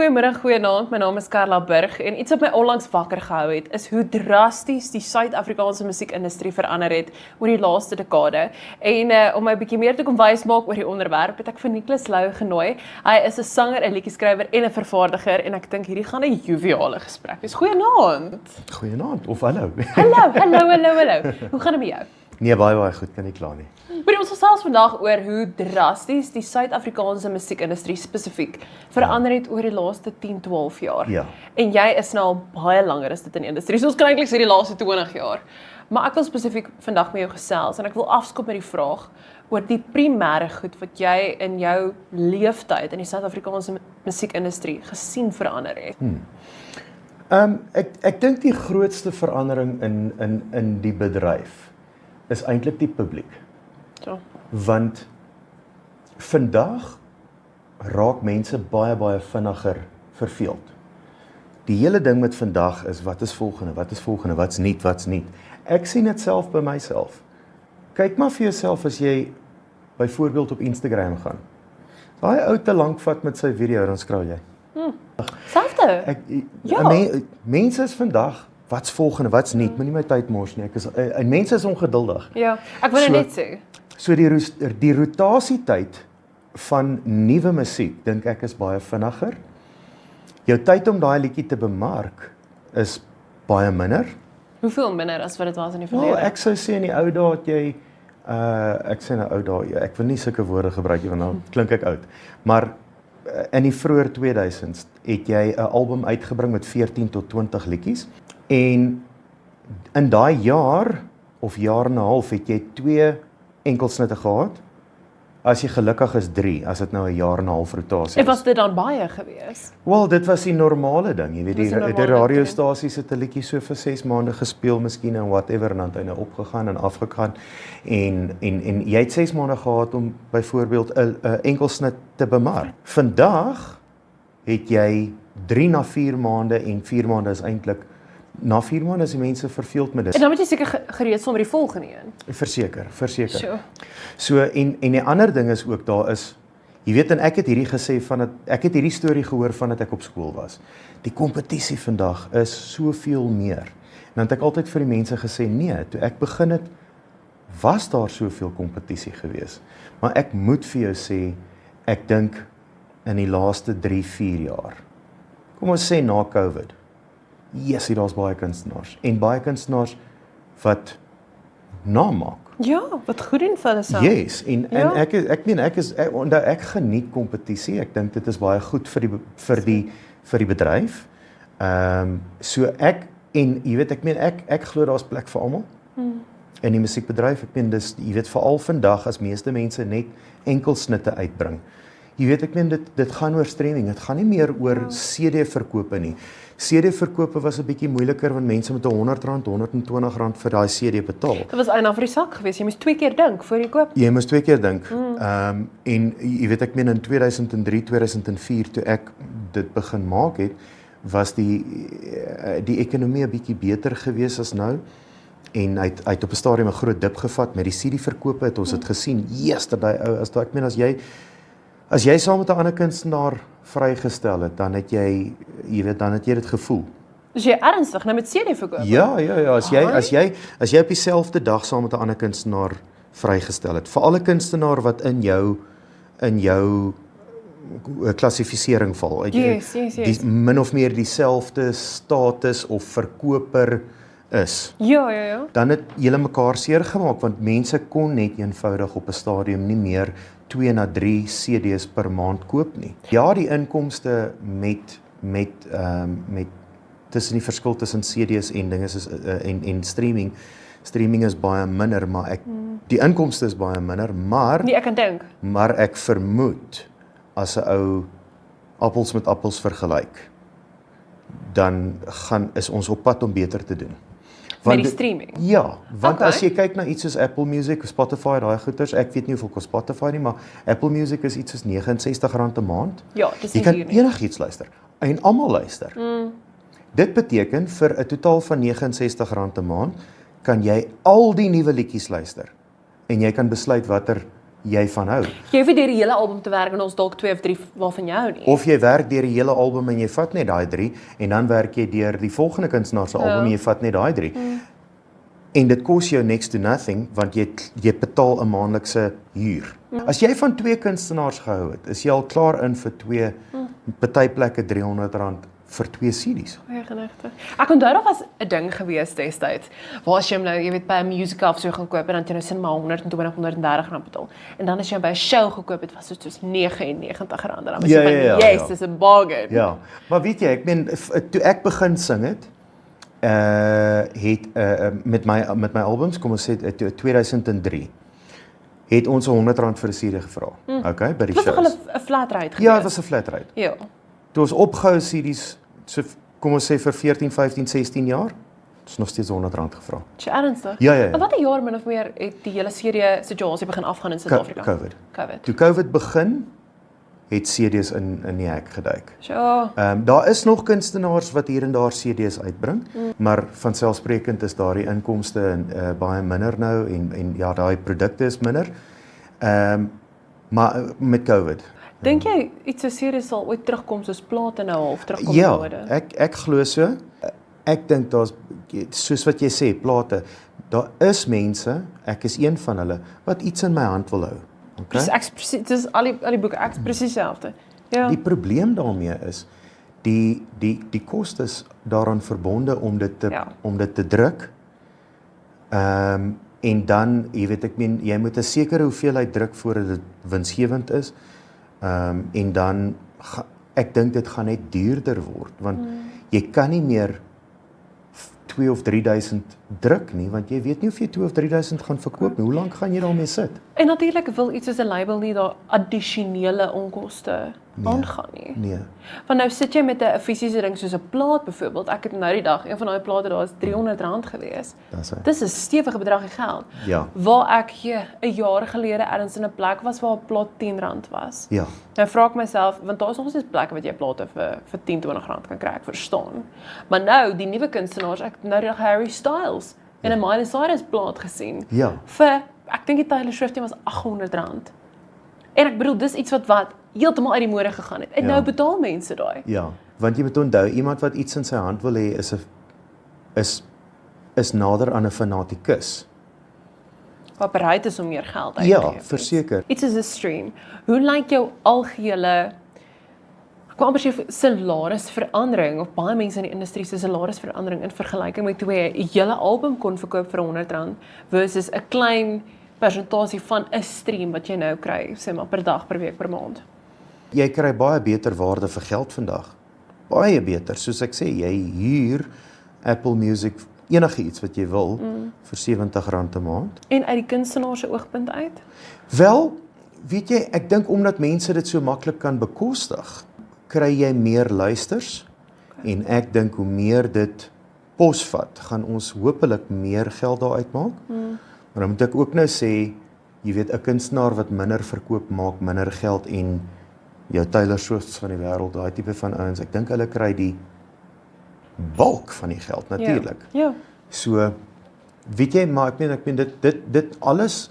Goeiemiddag, goeienaand. My naam is Carla Burg en iets wat my onlangs wakker gehou het, is hoe drasties die Suid-Afrikaanse musiekindustrie verander het oor die laaste dekade. En om my 'n bietjie meer te kom wys maak oor die onderwerp, het ek vir Nicholas Lou genooi. Hy is 'n sanger, 'n liedjie-skrywer en 'n vervaardiger en ek dink hierdie gaan 'n joviale gesprek wees. Goeienaand. Goeienaand of hallo. Hallo. Hoe gaan dit met jou? Nee, baie goed, kan nie kla nie. Ons gesels vandag oor hoe drasties die Suid-Afrikaanse musiekindustrie spesifiek verander het oor die laaste 10-12 jaar. Ja. En jy is nou al baie langer as dit in die industrie. So ons kan eintlik sê die laaste 20 jaar. Maar ek wil spesifiek vandag met jou gesels en ek wil afskop met die vraag oor die primêre goed wat jy in jou leeftyd in die Suid-Afrikaanse musiekindustrie gesien verander het. Ek dink die grootste verandering in die bedryf is eintlik die publiek. So. Want vandag raak mense baie vinniger verveeld. Die hele ding met vandag is wat is volgende, wat's nie. Ek sien dit self by myself. Kyk maar vir jouself as jy byvoorbeeld op Instagram gaan. Daai ou te lank vat met sy video, dan skraal jy. Selfde. Mense is vandag, wat's volgende, wat's nie, moenie my tyd mors nie. Mense is ongeduldig. Ja, ek wil net sê. So die rotasietyd van nuwe musiek, dink ek is baie vinniger. Jou tyd om daai liedjie te bemark is baie minder. Hoeveel minder as wat dit was in die verlede? Ek sou sê in die ou dae het jy ek wil nie sulke woorde gebruik nie want dan klink ek oud. Maar in die vroeë 2000s het jy 'n album uitgebring met 14 tot 20 liedjies en in daai jaar of jaar en 'n half het jy 2 enkelsnitte gehad. As jy gelukkig is 3, as dit nou 'n jaar en 'n half rotasie is. En was dit dan baie gewees? Wel, dit was die normale ding, jy weet, die radiostasies het 'n liedjie so vir 6 maande gespeel, miskien en whatever, en dan het hy nou opgegaan en afgegaan, en jy het 6 maande gehad om byvoorbeeld 'n enkelsnit te bemark. Vandag het jy 3 na 4 maande en 4 maande is eintlik, na 4 maande is die mense verveeld met dit. En dan moet jy seker gereed saam met die volgende een. Verseker. Sure. So, en die ander ding is ook, daar is, jy weet, en ek het hierdie gesê, ek het hierdie storie gehoor vandat ek op skool was. Die kompetisie vandag is soveel meer. En dan het ek altyd vir die mense gesê, nee, toe ek begin het, was daar soveel kompetisie gewees. Maar ek moet vir jou sê, ek dink in die laaste 3-4 jaar, kom ons sê na COVID, daar's baie kunstenaars, en baie kunstenaars wat namaak. Ja, wat goed doen vir hulle self. Yes, en ek geniet kompetisie. Ek dink dit is baie goed vir die bedryf. So ek glo daar's plek vir almal. In die musiekbedryf. Dis, jy weet, veral vandag as meeste mense net enkelsnitte uitbring. Jy weet, dit gaan oor streaming. Dit gaan nie meer oor CD-verkope nie. CD-verkope was 'n bietjie moeiliker want mense met R100, R120 vir daai CD betaal. Dit was eina vir die sak gewees. Jy moes 2 keer dink voor jy koop. Jy moes 2 keer dink. En jy weet, in 2003, 2004 toe ek dit begin maak het, was die ekonomie 'n bietjie beter gewees as nou. En hy het op 'n stadium 'n groot dip gevat met die CD-verkope, het ons dit gesien. As jy saam met 'n ander kunstenaar vrygestel het, dan het jy dit gevoel. Is jy ernstig nou met CD-verkoop? Ja, as jy op dieselfde dag saam met 'n ander kunstenaar vrygestel het, vir alle kunstenaar wat in jou klassifisering val, Yes. die min of meer dieselfde status of verkoper is. Ja. Dan het julle mekaar seer gemaak want mense kon net eenvoudig op 'n stadium nie meer 2 na 3 CD's per maand koop nie. Ja, die inkomste met tussen die verskil tussen CD's en dinge is en streaming is baie minder, maar die inkomste is baie minder, maar Nee, ek kan dink. Maar ek vermoed as 'n ou appels met appels vergelyk, dan is ons op pad om beter te doen. Met die streaming? Ja, want Okay. As jy kyk na iets soos Apple Music, Spotify, daai goeters, ek weet nie hoeveel kos Spotify nie, maar Apple Music is iets soos R69 'n maand. Ja, dis jy nie kan duur nie. enigiets luister, en almal luister. Dit beteken vir 'n totaal van R69 'n maand, kan jy al die nuwe liedjies luister, en jy kan besluit watter jy van hou. Jy hoef nie deur die hele album te werk en ons dalk 2 of 3 waarvan jy hou nie. Of jy werk deur die hele album en jy vat net daai 3 en dan werk jy deur die volgende kunstenaar se album en jy vat net daai 3. En dit kos jou next to nothing want jy betaal 'n maandelikse huur. As jy van 2 kunstenaars gehou het, is jy al klaar in vir 2 party plekke R300 vir 2 CD's. Goeie genigte. Ek onthou daar was 'n ding gewees destyds, waar as jy hom nou, jy weet, by 'n musical of so gaan koop en dan jy nou sin maar R120, R130 betaal. En dan as jy hom by 'n show gekoop het, was dit soos R99 en dan was jy van, yes, dis 'n bargain. Ja, maar weet jy, ek meen toe ek begin sing het, met my albums, kom ons sê 2003, het ons R100 vir 'n CD gevra. Okay, by die shows. Was nog 'n flat rate gewees? Ja, dit was 'n flat rate. Ja. Toe ons opgehou CD's, so kom ons sê vir 14, 15, 16 jaar, is nog steeds R100 gevra. Is jy ernstig? Ja. En watter jaar min of meer het die hele CD situasie begin afgaan in Suid-Afrika? COVID. COVID. Toe COVID begin, het CD's in die hek geduik. So, Daar is nog kunstenaars wat hier en daar CD's uitbring, maar vanselfsprekend is daardie inkomste baie minder nou en ja, daai produkte is minder. Maar met COVID. dink jy iets so serieus sal ooit terugkom soos plate nou half terugkom Ja, mode? ek glo so. Ek dink daar's soos wat jy sê, plate. Daar is mense, ek is een van hulle, wat iets in my hand wil hou. Okay? Dit is al die boeke, ek is presies dieselfde. Ja. Die probleem daarmee is die kostes daaraan verbonde om dit te druk. En dan, jy weet, ek meen, jy moet 'n sekere hoeveelheid druk voordat dit winsgewend is. En dan ek dink dit gaan net duurder word want jy kan nie meer 2 of 3000 druk nie want jy weet nie of jy 2 of 3000 gaan verkoop nie. Hoe lank gaan jy daarmee sit? En natuurlik wil iets soos 'n label nie daar addisionele onkoste aangaan nie. Nee. Want nou sit jy met 'n fisiese ding soos 'n plaat byvoorbeeld. Ek het nou die dag een van daai plate daar is R300 gewees. Dis 'n stewige bedragie geld. Ja. Waar ek 'n jaar gelede ergens in 'n plek was waar 'n plaat R10 was. Ja. Nou vra ek myself, want daar is nog steeds plekke wat jy plate vir R10-20 kan kry, ek verstaan. Maar nou die nuwe kunstenaars, ek het nou die dag Harry Styles en 'n Miley Cyrus plaat gesien. Ja. Vir ek dink die Taylor Swift was R800. En ek bedoel dis iets wat heeltemal uit die mode gegaan het. En nou betaal mense daai. Ja, want jy moet onthou iemand wat iets in sy hand wil hê is nader aan 'n fanatikus. Wat bereid is om meer geld uit te gee. Ja, verseker. Iets is 'n stream. Hoe lyk jou algehele ek wou amper sê salarisverandering of baie mense in die industrie se salarisverandering in vergelyking met hoe jy 'n hele album kon verkoop vir R100 versus 'n klein persentasie van 'n stream wat jy nou kry, sê maar per dag, per week, per maand. Jy kry baie beter waarde vir geld vandag. Baie beter, soos ek sê, jy huur Apple Music enige iets wat jy wil vir R70 'n maand. En uit die kunstenaar se oogpunt uit? Wel, weet jy, ek dink omdat mense dit so maklik kan bekostig, kry jy meer luisters en ek dink hoe meer dit posvat, gaan ons hopelik meer geld daar uitmaak. Maar dan moet ek ook nou sê, jy weet, 'n kunstenaar wat minder verkoop maak minder geld en jou Taylor Swifts van die wêreld, daai tipe van ouens, ek dink hulle kry die bulk van die geld natuurlik. Ja. So weet jy, maar ek meen dit alles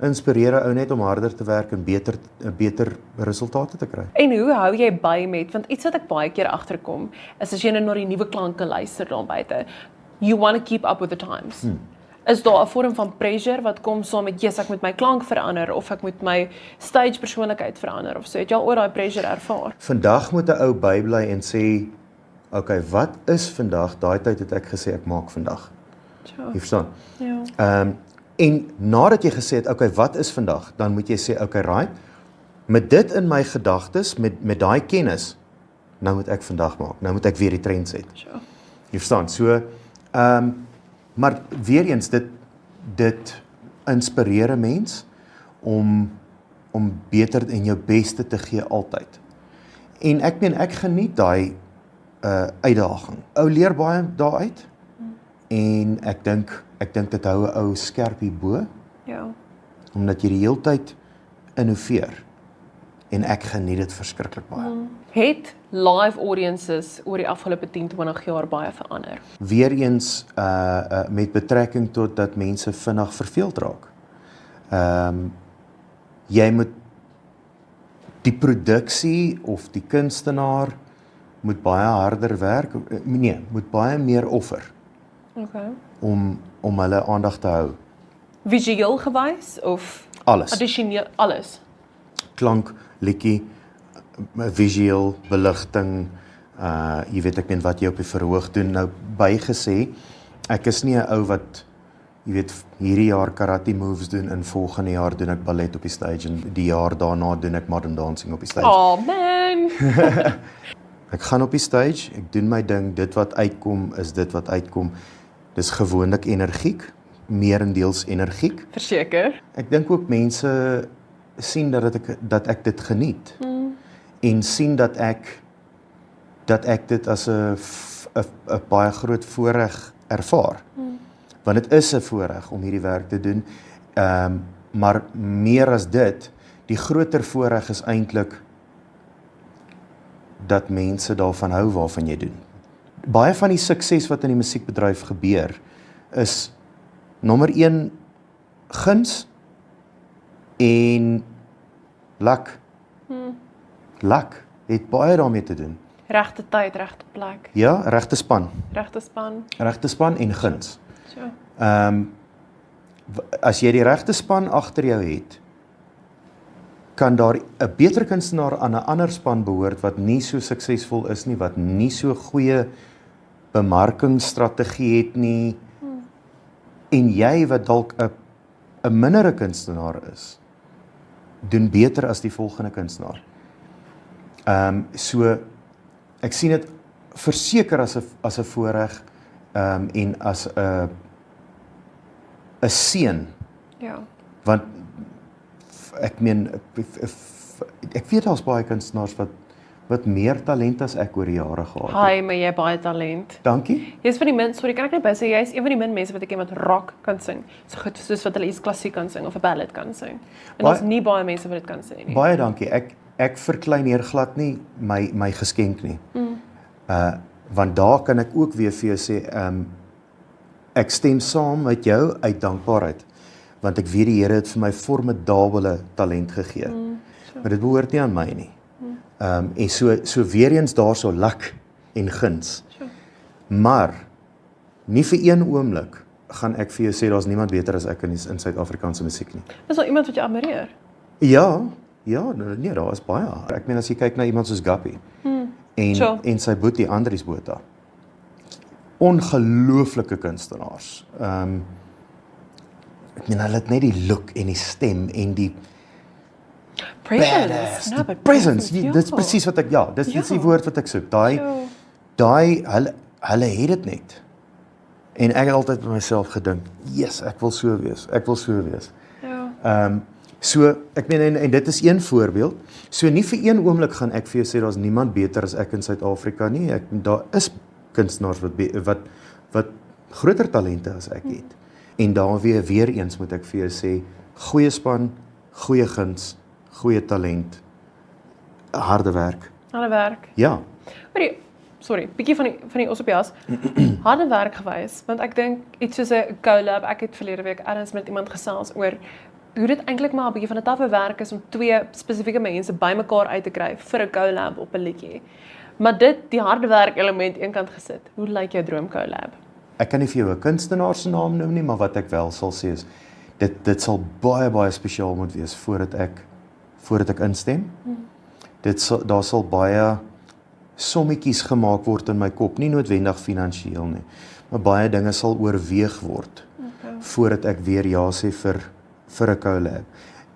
inspireer 'n ou net om harder te werk en beter resultate te kry. En hoe hou jy by met, want iets wat ek baie keer agterkom, is as jy nou na die nuwe klanke luister daar buite, you want to keep up with the times. Is daar 'n vorm van pressure wat kom saam met, ek moet my klank verander, of ek moet my stage persoonlikheid verander, of so, het jy al ooit daai pressure ervaar? Vandag moet 'n ou bybly en sê, okay, wat is vandag? Daai tyd het ek gesê ek maak vandag. Ja. Jy verstaan? Ja. En nadat jy gesê het, okay, wat is vandag? Dan moet jy sê, okay, right, met dit in my gedagtes, met daai kennis, nou moet ek vandag maak. Nou moet ek weer die trend set. Ja. Jy verstaan? So, maar weer eens, dit inspireer 'n mens om beter en jou beste te gee altyd. En ek meen, ek geniet daai uitdaging. Ou leer baie daaruit. En ek dink dit hou 'n ou skerp hierbo, Ja. omdat jy die hele tyd innoveer. En ek geniet dit verskriklik baie. Het live audiences oor die afgelope 10-20 jaar baie verander? Weereens met betrekking tot dat mense vinnig verveeld raak. jy moet die produksie of die kunstenaar moet baie harder werk, nee, moet baie meer offer Okay. om hulle aandag te hou. Visueel gewys of Alles. addisioneel alles? Klank, liedjie, visueel, beligting, jy weet ek meen wat jy op die verhoog doen. Nou bygesê, ek is nie 'n ou wat jy weet hierdie jaar karate moves doen en volgende jaar doen ek ballet op die stage en die jaar daarna doen ek modern dancing op die stage. Oh man. Ek gaan op die stage, ek doen my ding, dit wat uitkom is dit wat uitkom. Dis gewoonlik energiek, meerendeels energiek. Verseker. Ek dink ook mense sien dat ek dit geniet. En sien dat ek dit as 'n baie groot voorreg ervaar. Want dit is 'n voorreg om hierdie werk te doen. Maar meer as dit, die groter voorreg is eintlik dat mense daarvan hou waarvan jy doen. Baie van die sukses wat in die musiekbedryf gebeur is nommer 1 guns en luck. Luck het baie daarmee te doen. Regte tyd, regte plek, Ja, regte span regte span. en guns. So. As jy die regte span agter jou het, kan daar 'n beter kunstenaar aan 'n ander span behoort wat nie so suksesvol is nie, wat nie so goeie bemarkingsstrategie het nie. En jy wat dalk 'n mindere kunstenaar is, doen beter as die volgende kunstenaar. So ek sien dit verseker as 'n voorreg en as 'n seën, Ja. want ek meen ek weet daar's baie kunstenaars wat meer talent as ek oor die jare gehad het. Hi, maar jy het baie talent. Dankie. Jy's van die min, sorry, kan ek net by sê, jy's een van die min mense wat ek ken wat rock kan sing. So goed soos wat hulle iets klassiek kan sing of 'n ballad kan sing. En daar's nie baie mense wat dit kan sê nie. Baie dankie. Ek verkleineer glad nie my geskenk nie. Want daar kan ek ook weer vir jou sê, ek stem saam met jou uit dankbaarheid, want ek weet die Here het vir my formidabele talent gegee. Maar dit behoort nie aan my nie. En so weer eens daarso luck en guns. Sure. Maar nie vir een oomblik gaan ek vir jou sê daar's niemand beter as ek in Suid-Afrikaanse musiek nie. Dis al iemand wat jy admireer. Ja, nee, daar is baie. Ek meen as jy kyk na iemand soos Guppy Sure. en sy boetie Andries Botha. Ongelooflike kunstenaars. Ek meen hulle het net die look en die stem en die badass, No, die but presence. ja. Dis presies wat ek dis die Ja. woord wat ek soek. Sure. Hulle het dit net. En ek het altyd by myself gedink, "Yes, ek wil so wees. Ek wil so wees." Ja. So ek meen en dit is een voorbeeld. So nie vir een oomblik gaan ek vir jou sê daar's niemand beter as ek in Suid-Afrika nie. Daar is kunstenaars wat groter talente as ek het. En daar weer eens moet ek vir jou sê, goeie span, goeie guns, goeie talent, harde werk. Harde werk. Ja. Hoorie, sorry, bietjie van die os op die as. Harde werk gewys, want ek dink iets soos 'n collab, ek het verlede week ergens met iemand gesels oor hoe dit eintlik maar 'n bietjie van 'n taffe werk is om twee spesifieke mense bymekaar uit te kry vir 'n collab op 'n liedjie. Maar die harde werk element eenkant gesit. Hoe lyk jou droom collab? Ek kan nie vir jou 'n kunstenaar se naam noem nie, maar wat ek wel sal sê is dit sal baie spesiaal moet wees voordat ek instem. Daar sal baie sommetjies gemaak word in my kop, nie noodwendig finansiëel nie, maar baie dinge sal oorweeg word voordat ek weer ja sê vir 'n collab.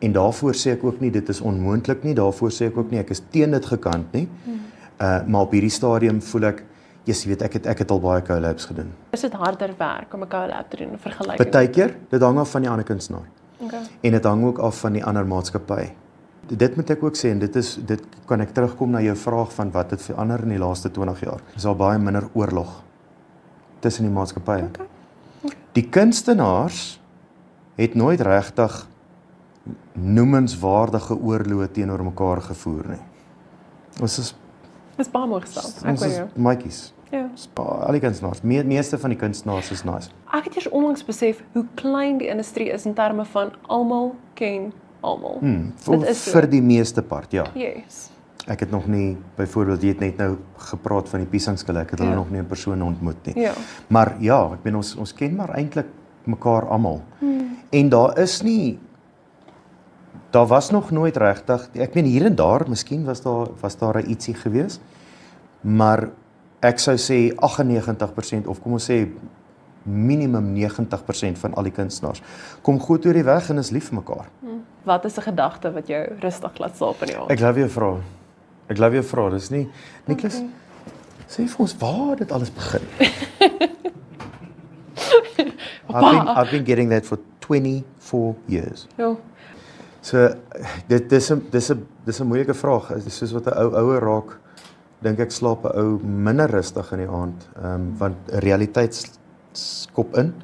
En daarvoor sê ek ook nie dit is onmoontlik nie, daarvoor sê ek ook nie ek is teen dit gekant nie. Maar op hierdie stadium voel ek, jy weet ek het al baie collabs gedoen. Is dit harder werk om 'n collab te doen in vergelyking? Partykeer, dit hang af van die ander kunstenaar. Okay. En dit hang ook af van die ander maatskappy. Dit moet ek ook sê en dit kan ek terugkom na jou vraag van wat het verander in die laaste 20 jaar. Dis al baie minder oorlog tussen die maatskappye. Okay. Die kunstenaars het nooit regtig noemenswaardige oorloë teenoor mekaar gevoer nie. Ons is Dis baie mooi gestel. Ek weet jou. maatjies. Ja. Al die kunstenaars, meeste van die kunstenaars is nice. Ek het eers onlangs besef hoe klein die industrie is in terme van almal ken almal. Vir, Dit is so. vir die meeste part, ja. Yes. Ek het nog nie, byvoorbeeld, jy het net nou gepraat van die piesangskille, ek het hulle nog nie in persoon ontmoet nie. Ja. Maar ja, ek bedoel ons ken maar eintlik mekaar almal. En daar was nog nooit regtig, ek meen hier en daar, miskien was daar 'n ietsie gewees, maar ek sou sê 98% of kom ons sê minimum 90% van al die kunstenaars kom goed oor die weg en is lief vir mekaar. Wat is 'n gedagte wat jou rustig laat slaap in die aand? Ek love jou vra, dis nie Niklas, sê vir ons waar dit alles begin. I've been getting that for 24 years. Ja. So dis 'n moeilike vraag. Dit is soos wat 'n ouer raak, dink ek slaap 'n ou minder rustig in die aand, want realiteit skop in.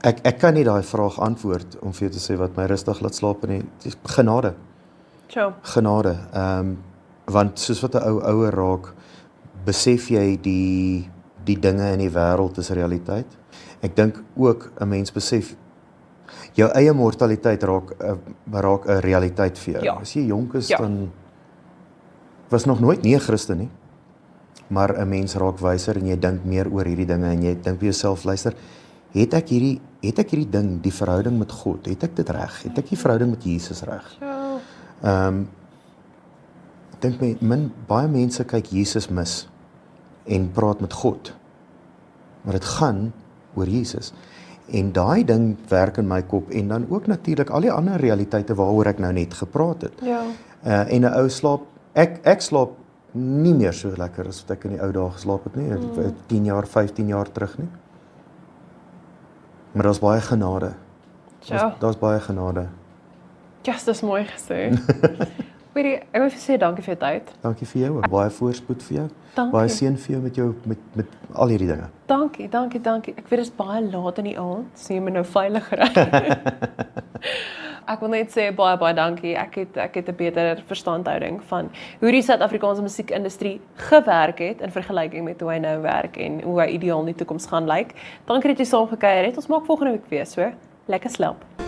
Ek kan nie daai vraag antwoord om vir jou te sê wat my rustig laat slaap in die genade. Ciao. Genade. Want soos wat 'n ouer raak, besef jy die dinge in die wêreld is realiteit. Ek dink ook 'n mens besef jou eie mortaliteit raak 'n realiteit vir jou. Ja. As jy jonk is, Ja. dan was nog nooit nie 'n Christen nie. Maar 'n mens raak wyser en jy dink meer oor hierdie dinge en jy dink vir jouself, luister, het ek hierdie ding, die verhouding met God, het ek dit reg? Het ek die verhouding met Jesus reg? Ciao. Ek dink baie mense kyk Jesus mis en praat met God. Maar dit gaan oor Jesus. En daai ding werk in my kop en dan ook natuurlik al die ander realiteite waaroor ek nou net gepraat het. Ja. En 'n ou slaap, ek slaap nie meer so lekker as wat ek in die ou dae geslaap het nie, 10 jaar, 15 jaar terug nie. Maar daar's baie genade. Ciao. Daar's baie genade. Yes, dis mooi gesê. Hoorie, ek wil vir sê dankie vir jou tyd. Dankie vir jou ook. Baie voorspoed vir jou. Dankie. Baie seën vir jou met al hierdie dinge. Dankie. Ek weet dit is baie laat in die aand, so jy moet nou veilig ry. Ek wil net sê baie dankie. Ek het 'n beter verstandhouding van hoe die Suid-Afrikaanse musiekindustrie gewerk het in vergelyking met hoe hy nou werk en hoe hy ideaal in die toekoms gaan lyk. Dankie dat jy saam gekuier het. Ons maak volgende week weer so. Lekker slaap.